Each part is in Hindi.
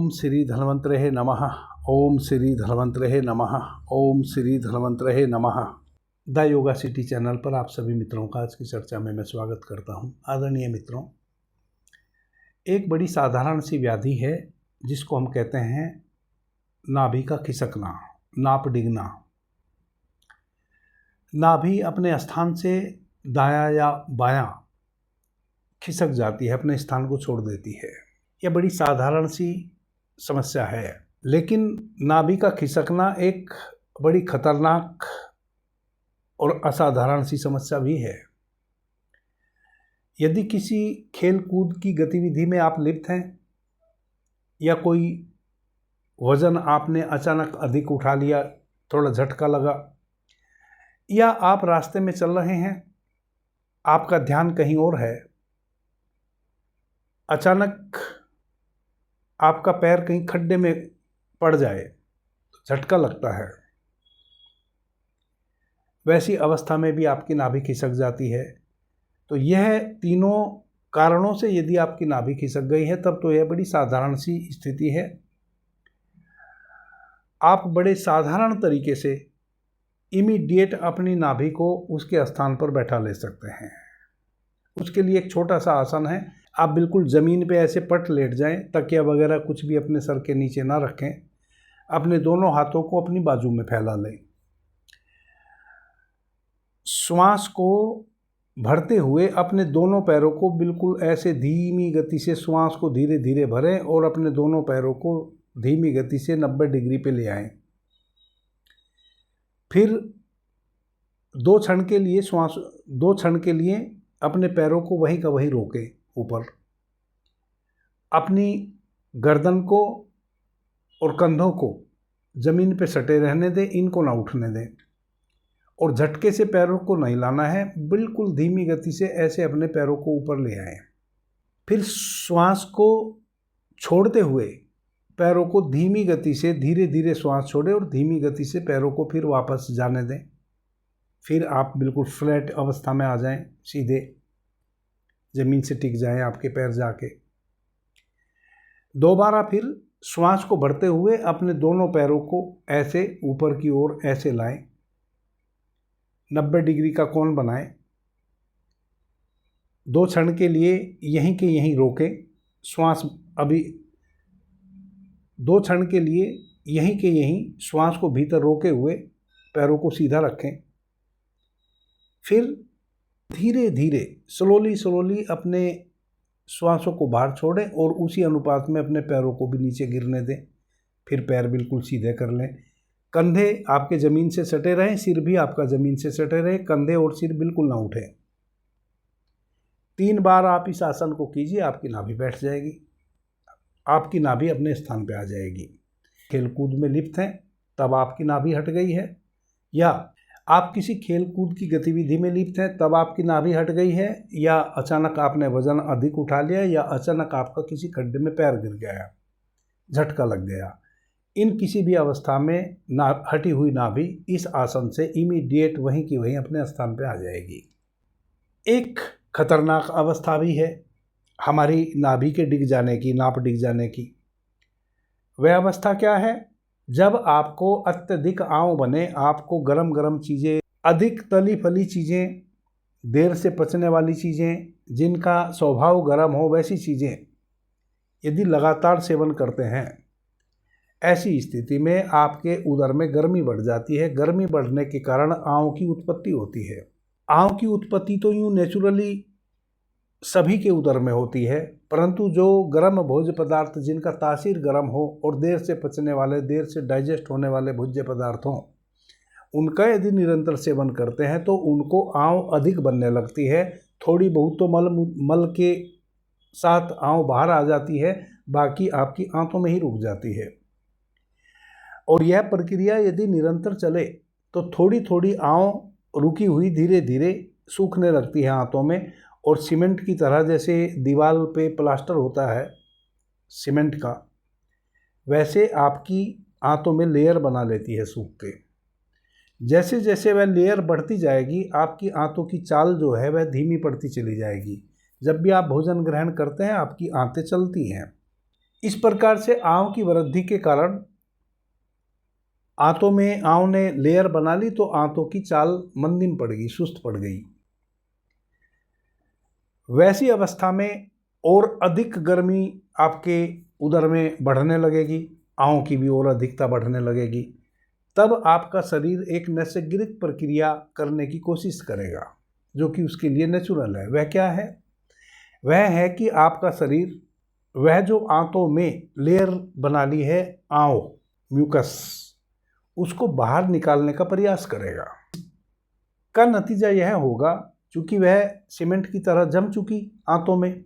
ओम श्री धन्वंतरे नमः। ओम श्री धन्वंतरे नमः। ओम श्री धन्वंतरे नमः। द योगा सिटी चैनल पर आप सभी मित्रों का आज की चर्चा में मैं स्वागत करता हूं। आदरणीय मित्रों, एक बड़ी साधारण सी व्याधि है जिसको हम कहते हैं नाभि का खिसकना, नाप डिगना। नाभि अपने स्थान से दायां या बायां खिसक जाती है, अपने स्थान को छोड़ देती है। यह बड़ी साधारण सी समस्या है, लेकिन नाभि का खिसकना एक बड़ी खतरनाक और असाधारण सी समस्या भी है। यदि किसी खेल कूद की गतिविधि में आप लिप्त हैं या कोई वजन आपने अचानक अधिक उठा लिया, थोड़ा झटका लगा, या आप रास्ते में चल रहे हैं, आपका ध्यान कहीं और है, अचानक आपका पैर कहीं खड्डे में पड़ जाए तो झटका लगता है। वैसी अवस्था में भी आपकी नाभि खिसक जाती है। तो यह तीनों कारणों से यदि आपकी नाभि खिसक गई है तब तो यह बड़ी साधारण सी स्थिति है। आप बड़े साधारण तरीके से इमीडिएट अपनी नाभि को उसके स्थान पर बैठा ले सकते हैं। उसके लिए एक छोटा सा आसन है। आप बिल्कुल ज़मीन पे ऐसे पट लेट जाएं, तकिया वगैरह कुछ भी अपने सर के नीचे ना रखें। अपने दोनों हाथों को अपनी बाजू में फैला लें। श्वास को भरते हुए अपने दोनों पैरों को बिल्कुल ऐसे धीमी गति से श्वास को धीरे धीरे भरें और अपने दोनों पैरों को धीमी गति से 90 डिग्री पे ले आएं। फिर दो क्षण के लिए अपने पैरों को वहीं का वहीं रोकें ऊपर। अपनी गर्दन को और कंधों को ज़मीन पे सटे रहने दें, इनको ना उठने दें और झटके से पैरों को नहीं लाना है। बिल्कुल धीमी गति से ऐसे अपने पैरों को ऊपर ले आएं। फिर श्वास को छोड़ते हुए पैरों को धीमी गति से धीरे धीरे श्वास छोड़ें और धीमी गति से पैरों को फिर वापस जाने दें। फिर आप बिल्कुल फ्लैट अवस्था में आ जाएं, सीधे ज़मीन से टिक जाएं आपके पैर जाके। दोबारा फिर श्वास को भरते हुए अपने दोनों पैरों को ऐसे ऊपर की ओर ऐसे लाएं, 90 डिग्री का कोण बनाएं। 2 क्षण के लिए यहीं के यहीं रोकें श्वास। अभी 2 क्षण के लिए यहीं के यहीं श्वास को भीतर रोके हुए पैरों को सीधा रखें। फिर धीरे धीरे स्लोली अपने श्वासों को बाहर छोड़ें और उसी अनुपात में अपने पैरों को भी नीचे गिरने दें। फिर पैर बिल्कुल सीधे कर लें। कंधे आपके ज़मीन से सटे रहें, सिर भी आपका ज़मीन से सटे रहे। कंधे और सिर बिल्कुल ना उठें। 3 बार आप इस आसन को कीजिए, आपकी नाभि बैठ जाएगी, आपकी नाभि अपने स्थान पे आ जाएगी। खेलकूद में लिप्त हैं तब आपकी नाभि हट गई है, या आप किसी खेल कूद की गतिविधि में लिप्त हैं तब आपकी नाभि हट गई है, या अचानक आपने वजन अधिक उठा लिया, या अचानक आपका किसी खड्डे में पैर गिर गया, झटका लग गया। इन किसी भी अवस्था में हटी हुई नाभि इस आसन से इमीडिएट वहीं की वहीं अपने स्थान पर आ जाएगी। एक खतरनाक अवस्था भी है हमारी नाभि के डिग जाने की, नाप डिग जाने की। वह अवस्था क्या है? जब आपको अत्यधिक आंव बने, आपको गरम गरम चीज़ें, अधिक तली फली चीज़ें, देर से पचने वाली चीज़ें, जिनका स्वभाव गरम हो, वैसी चीज़ें यदि लगातार सेवन करते हैं, ऐसी स्थिति में आपके उदर में गर्मी बढ़ जाती है। गर्मी बढ़ने के कारण आंव की उत्पत्ति होती है। आंव की उत्पत्ति तो यूँ नेचुरली सभी के उदर में होती है, परंतु जो गर्म भोज्य पदार्थ जिनका तासीर गर्म हो और देर से पचने वाले, देर से डाइजेस्ट होने वाले भोज्य पदार्थ हों, उनका यदि निरंतर सेवन करते हैं तो उनको आंव अधिक बनने लगती है। थोड़ी बहुत तो मल के साथ आंव बाहर आ जाती है, बाकी आपकी आंतों में ही रुक जाती है। और यह प्रक्रिया यदि निरंतर चले तो थोड़ी थोड़ी आंव रुकी हुई धीरे धीरे सूखने लगती है आंतों में, और सीमेंट की तरह, जैसे दीवार पे प्लास्टर होता है सीमेंट का, वैसे आपकी आंतों में लेयर बना लेती है सूख के। जैसे जैसे वह लेयर बढ़ती जाएगी, आपकी आंतों की चाल जो है वह धीमी पड़ती चली जाएगी। जब भी आप भोजन ग्रहण करते हैं आपकी आंतें चलती हैं, इस प्रकार से आंव की वृद्धि के कारण आंतों में आंव ने लेयर बना ली तो आंतों की चाल मंदिम पड़ गई, सुस्त पड़ गई। वैसी अवस्था में और अधिक गर्मी आपके उदर में बढ़ने लगेगी, आंव की भी और अधिकता बढ़ने लगेगी। तब आपका शरीर एक नैसर्गिक प्रक्रिया करने की कोशिश करेगा जो कि उसके लिए नेचुरल है। वह क्या है? वह है कि आपका शरीर वह जो आंतों में लेयर बना ली है आंव, म्यूकस, उसको बाहर निकालने का प्रयास करेगा। का नतीजा यह होगा, चूंकि वह सीमेंट की तरह जम चुकी आंतों में,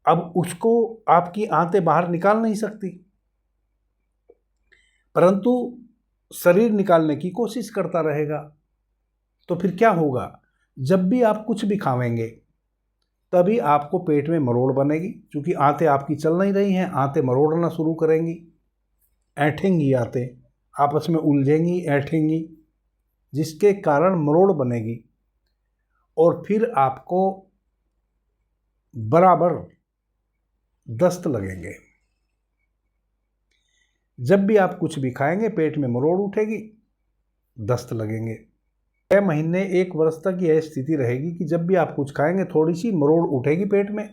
अब उसको आपकी आंतें बाहर निकाल नहीं सकती, परंतु शरीर निकालने की कोशिश करता रहेगा। तो फिर क्या होगा? जब भी आप कुछ भी खावेंगे तभी आपको पेट में मरोड़ बनेगी, क्योंकि आंतें आपकी चल नहीं रही हैं, आंतें मरोड़ना शुरू करेंगी, ऐंठेंगी, आंतें आपस में उलझेंगी, ऐंठेंगी, जिसके कारण मरोड़ बनेगी और फिर आपको बराबर दस्त लगेंगे। जब भी आप कुछ भी खाएंगे पेट में मरोड़ उठेगी, दस्त लगेंगे। 6 महीने 1 वर्ष तक यह स्थिति रहेगी कि जब भी आप कुछ खाएंगे थोड़ी सी मरोड़ उठेगी पेट में,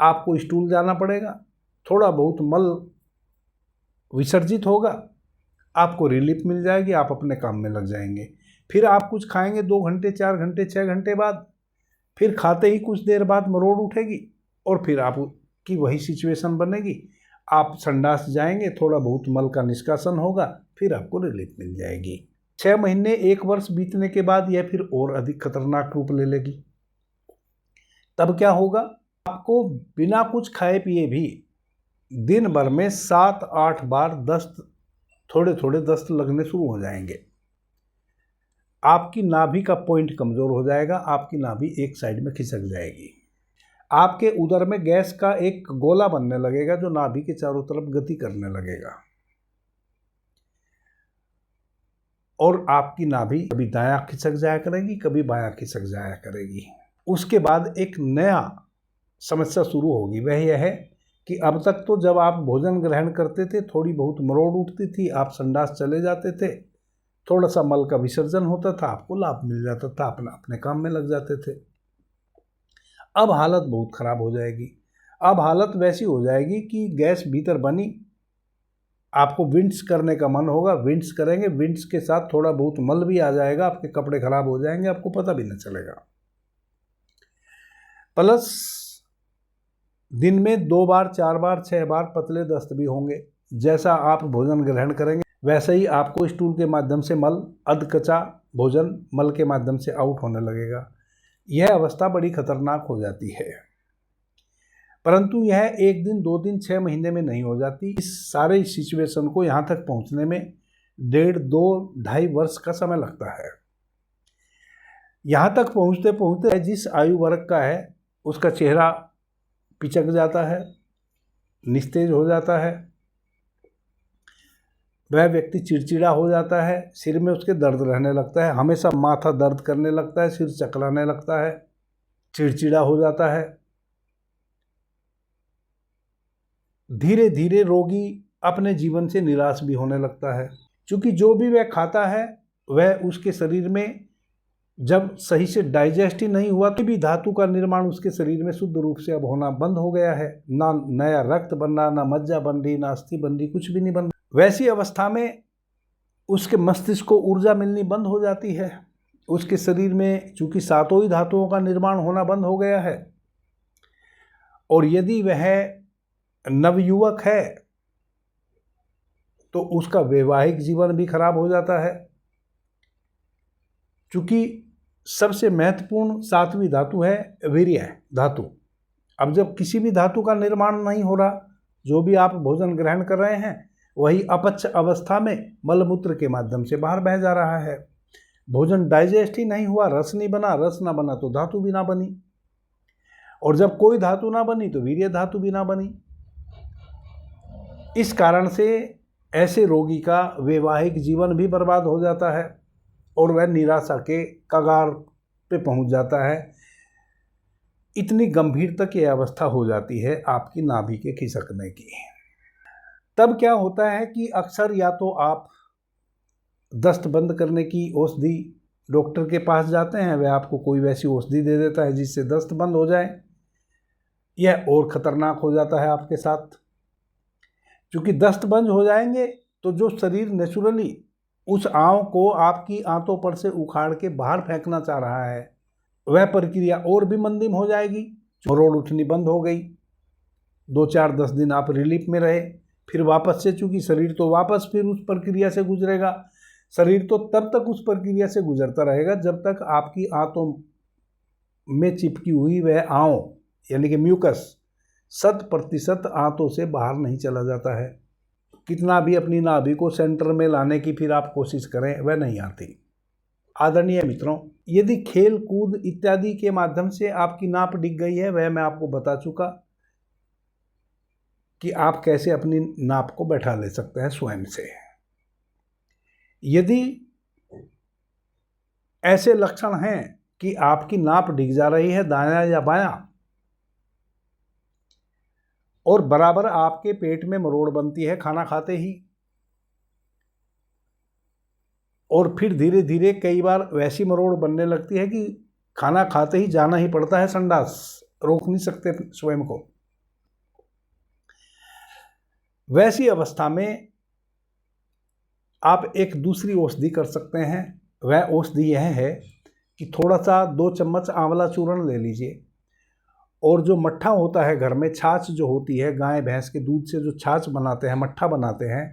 आपको स्टूल जाना पड़ेगा, थोड़ा बहुत मल विसर्जित होगा, आपको रिलीफ मिल जाएगी, आप अपने काम में लग जाएंगे। फिर आप कुछ खाएंगे 2 घंटे 4 घंटे 6 घंटे बाद, फिर खाते ही कुछ देर बाद मरोड़ उठेगी और फिर आपकी वही सिचुएशन बनेगी। आप संडास जाएंगे, थोड़ा बहुत मल का निष्कासन होगा, फिर आपको रिलीफ मिल जाएगी। 6 महीने 1 वर्ष बीतने के बाद यह फिर और अधिक खतरनाक रूप ले लेगी। तब क्या होगा? आपको बिना कुछ खाए पिए भी दिन भर में 7-8 बार दस्त, थोड़े थोड़े दस्त लगने शुरू हो जाएंगे। आपकी नाभि का पॉइंट कमज़ोर हो जाएगा, आपकी नाभि एक साइड में खिसक जाएगी, आपके उदर में गैस का एक गोला बनने लगेगा जो नाभि के चारों तरफ गति करने लगेगा और आपकी नाभि कभी दायां खिसक जाया करेगी, कभी बायां खिसक जाया करेगी। उसके बाद एक नया समस्या शुरू होगी। वह यह है कि अब तक तो जब आप भोजन ग्रहण करते थे थोड़ी बहुत मरोड़ उठती थी, आप संडास चले जाते थे, थोड़ा सा मल का विसर्जन होता था, आपको लाभ मिल जाता था, अपने काम में लग जाते थे। अब हालत बहुत ख़राब हो जाएगी। अब हालत वैसी हो जाएगी कि गैस भीतर बनी, आपको विंड्स करने का मन होगा, विंड्स करेंगे, विंड्स के साथ थोड़ा बहुत मल भी आ जाएगा, आपके कपड़े खराब हो जाएंगे, आपको पता भी न चलेगा। प्लस दिन में 2 बार 4 बार 6 बार पतले दस्त भी होंगे। जैसा आप भोजन ग्रहण करेंगे वैसे ही आपको स्टूल के माध्यम से मल, अधकचा भोजन मल के माध्यम से आउट होने लगेगा। यह अवस्था बड़ी खतरनाक हो जाती है, परंतु यह 1 दिन 2 दिन 6 महीने में नहीं हो जाती। इस सारे सिचुएशन को यहाँ तक पहुँचने में 1.5 2 2.5 वर्ष का समय लगता है। यहाँ तक पहुँचते पहुँचते जिस आयु वर्ग का है उसका चेहरा पिचक जाता है, निस्तेज हो जाता है, वह व्यक्ति चिड़चिड़ा हो जाता है, सिर में उसके दर्द रहने लगता है, हमेशा माथा दर्द करने लगता है, सिर चकराने लगता है, चिड़चिड़ा हो जाता है। धीरे धीरे रोगी अपने जीवन से निराश भी होने लगता है, क्योंकि जो भी वह खाता है वह उसके शरीर में जब सही से डाइजेस्ट ही नहीं हुआ तो भी धातु का निर्माण उसके शरीर में शुद्ध रूप से अब होना बंद हो गया है। ना नया रक्त बन रहा, ना मज्जा बन रही, ना अस्थि बन रही, कुछ भी नहीं बन रहा। वैसी अवस्था में उसके मस्तिष्क को ऊर्जा मिलनी बंद हो जाती है। उसके शरीर में चूंकि 7 ही धातुओं का निर्माण होना बंद हो गया है, और यदि वह नवयुवक है तो उसका वैवाहिक जीवन भी खराब हो जाता है, चूंकि सबसे महत्वपूर्ण 7वीं धातु है वीर्य धातु। अब जब किसी भी धातु का निर्माण नहीं हो रहा, जो भी आप भोजन ग्रहण कर रहे हैं वही अपच अवस्था में मलमूत्र के माध्यम से बाहर बह जा रहा है। भोजन डाइजेस्ट ही नहीं हुआ, रस नहीं बना, रस ना बना तो धातु भी ना बनी, और जब कोई धातु ना बनी तो वीर्य धातु भी ना बनी। इस कारण से ऐसे रोगी का वैवाहिक जीवन भी बर्बाद हो जाता है और वह निराशा के कगार पे पहुंच जाता है। इतनी गंभीर तक ये अवस्था हो जाती है आपकी नाभि के खिसकने की। तब क्या होता है कि अक्सर या तो आप दस्त बंद करने की औषधि डॉक्टर के पास जाते हैं, वह आपको कोई वैसी औषधि दे देता है जिससे दस्त बंद हो जाए। यह और ख़तरनाक हो जाता है आपके साथ, क्योंकि दस्त बंद हो जाएंगे तो जो शरीर नेचुरली उस आंव को आपकी आंतों पर से उखाड़ के बाहर फेंकना चाह रहा है, वह प्रक्रिया और भी मंदिम हो जाएगी। मरोड़ उठनी बंद हो गई, 2-4-10 दिन आप रिलीफ में रहे, फिर वापस से, चूँकि शरीर तो वापस फिर उस प्रक्रिया से गुजरेगा। शरीर तो तब तक उस प्रक्रिया से गुजरता रहेगा जब तक आपकी आंतों में चिपकी हुई वह आंव यानी कि म्यूकस 100% आंतों से बाहर नहीं चला जाता है। कितना भी अपनी नाभि को सेंटर में लाने की फिर आप कोशिश करें, वह नहीं आती। आदरणीय मित्रों, यदि खेल कूद इत्यादि के माध्यम से आपकी नाप डिग गई है, वह मैं आपको बता चुका कि आप कैसे अपनी नाप को बैठा ले सकते हैं स्वयं से। यदि ऐसे लक्षण हैं कि आपकी नाप डिग जा रही है दायां या बायां, और बराबर आपके पेट में मरोड़ बनती है खाना खाते ही, और फिर धीरे धीरे कई बार वैसी मरोड़ बनने लगती है कि खाना खाते ही जाना ही पड़ता है संडास, रोक नहीं सकते स्वयं को, वैसी अवस्था में आप एक दूसरी औषधि कर सकते हैं। वह औषधि यह है कि थोड़ा सा 2 चम्मच आंवला चूर्ण ले लीजिए, और जो मट्ठा होता है घर में, छाछ जो होती है, गाय भैंस के दूध से जो छाछ बनाते हैं, मट्ठा बनाते हैं,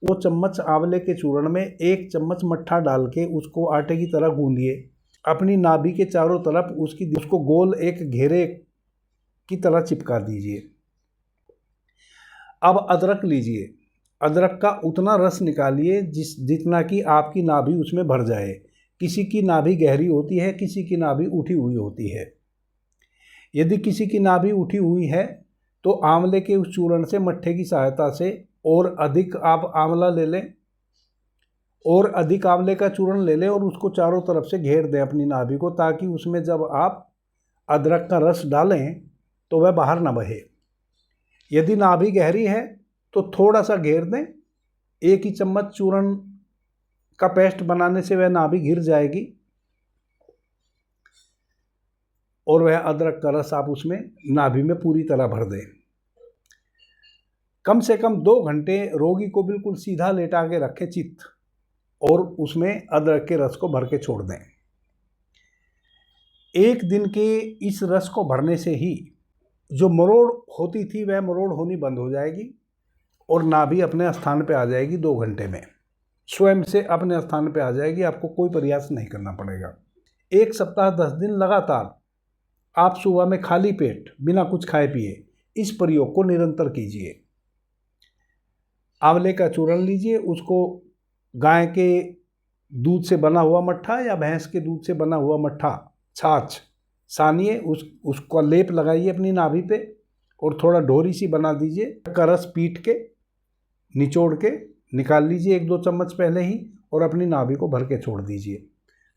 वो चम्मच आंवले के चूर्ण में 1 चम्मच मट्ठा डाल के उसको आटे की तरह गूंदिए। अपनी नाभि के चारों तरफ उसको गोल एक घेरे की तरह चिपका दीजिए। अब अदरक लीजिए, अदरक का उतना रस निकालिए जितना कि आपकी नाभि उसमें भर जाए। किसी की नाभि गहरी होती है, किसी की नाभि उठी हुई होती है। यदि किसी की नाभि उठी हुई है तो आंवले के उस चूर्ण से, मट्ठे की सहायता से और अधिक आप आंवला ले लें, और अधिक आंवले का चूर्ण ले लें और उसको चारों तरफ से घेर दें अपनी नाभि को, ताकि उसमें जब आप अदरक का रस डालें तो वह बाहर ना बहे। यदि नाभि गहरी है तो थोड़ा सा घेर दें, 1 ही चम्मच चूर्ण का पेस्ट बनाने से वह नाभि घिर जाएगी, और वह अदरक का रस आप उसमें नाभि में पूरी तरह भर दें। कम से कम 2 घंटे रोगी को बिल्कुल सीधा लेटा के रखें चित्त, और उसमें अदरक के रस को भर के छोड़ दें। 1 दिन के इस रस को भरने से ही जो मरोड़ होती थी वह मरोड़ होनी बंद हो जाएगी, और नाभि अपने स्थान पे आ जाएगी। 2 घंटे में स्वयं से अपने स्थान पे आ जाएगी, आपको कोई प्रयास नहीं करना पड़ेगा। 1 सप्ताह 10 दिन लगातार आप सुबह में खाली पेट बिना कुछ खाए पिए इस प्रयोग को निरंतर कीजिए। आंवले का चूर्ण लीजिए, उसको गाय के दूध से बना हुआ मट्ठा या भैंस के दूध से बना हुआ मट्ठा, छाछ सानिए, उसका लेप लगाइए अपनी नाभि पे, और थोड़ा ढोरी सी बना दीजिए। का रस पीट के निचोड़ के निकाल लीजिए 1-2 चम्मच पहले ही, और अपनी नाभि को भर के छोड़ दीजिए।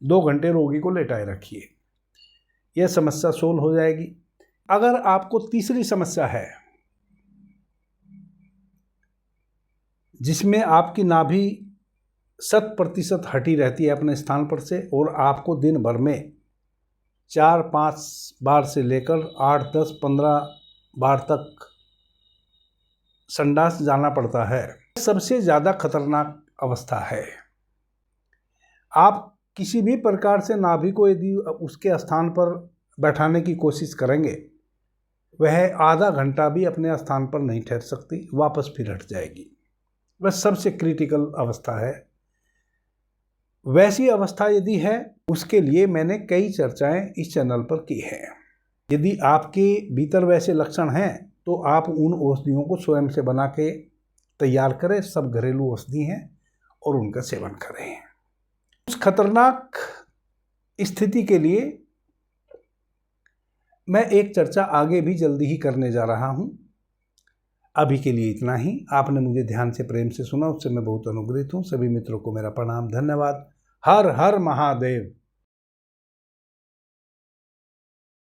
2 घंटे रोगी को लेटाए रखिए, यह समस्या सोल्व हो जाएगी। अगर आपको तीसरी समस्या है जिसमें आपकी नाभि 100% हटी रहती है अपने स्थान पर से, और आपको दिन भर में 4-5 बार से लेकर 8-10-15 बार तक संडास जाना पड़ता है, सबसे ज़्यादा खतरनाक अवस्था है। आप किसी भी प्रकार से नाभि को यदि उसके स्थान पर बैठाने की कोशिश करेंगे, वह आधा घंटा भी अपने स्थान पर नहीं ठहर सकती, वापस फिर हट जाएगी। वह सबसे क्रिटिकल अवस्था है। वैसी अवस्था यदि है, उसके लिए मैंने कई चर्चाएं इस चैनल पर की हैं। यदि आपके भीतर वैसे लक्षण हैं तो आप उन औषधियों को स्वयं से बना के तैयार करें, सब घरेलू औषधि हैं, और उनका सेवन करें। उस खतरनाक स्थिति के लिए मैं एक चर्चा आगे भी जल्दी ही करने जा रहा हूं। अभी के लिए इतना ही। आपने मुझे ध्यान से प्रेम से सुना, उससे मैं बहुत अनुग्रहित हूं। सभी मित्रों को मेरा प्रणाम, धन्यवाद। हर हर महादेव।